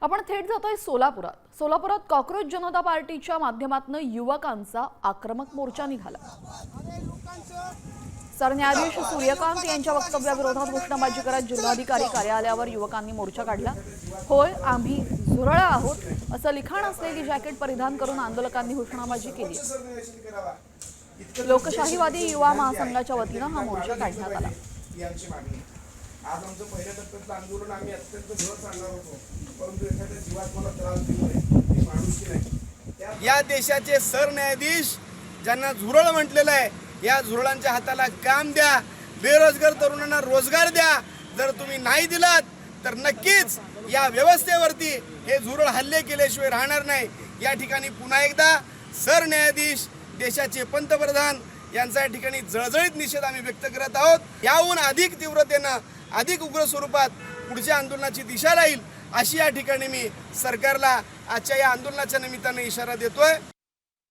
आपण थेट जातोय सोलापुरात कॉकरोच जनता पार्टीच्या माध्यमातून युवकांचा आक्रमक मोर्चा निघाला। सरन्यायाधीश सूर्यकांत यांच्या वक्तव्याविरोधात घोषणाबाजी करत जिल्हाधिकारी कार्यालयावर युवकांनी मोर्चा काढला। होय, आम्ही झुरळ आहोत असं लिखाण असलेली जॅकेट परिधान करून आंदोलकांनी घोषणाबाजी केली। लोकशाहीवादी युवा महासंघाच्या वतीनं हा मोर्चा काढण्यात आला। आज आमचं पहिल्या टप्प्यातलं आंदोलन आम्ही अत्यंत जोरात सांगणार होतो, परंतु एखाद्या जीवात मला त्रास दिलाय माणुसकी नाही। या देशाचे सरन्यायाधीश ज्यांना झुरळ म्हटलेलं आहे, या झुरळांच्या हाताला काम द्या, बेरोजगार तरुणांना रोजगार द्या। जर तुम्ही नाही दिलात तर नक्कीच या व्यवस्थेवरती हे झुरळ हल्ले केल्याशिवाय राहणार नाही। या ठिकाणी पुन्हा एकदा सरन्यायाधीश, देशाचे पंतप्रधान यांचा या ठिकाणी जळजळीत निषेध आम्ही व्यक्त करत आहोत। याहून अधिक तीव्रतेनं, अधिक उग्र स्वरूपात पुढच्या आंदोलनाची दिशा राहील अशी या ठिकाणी मी सरकारला आजच्या या आंदोलनाच्या निमित्ताने इशारा देतोय।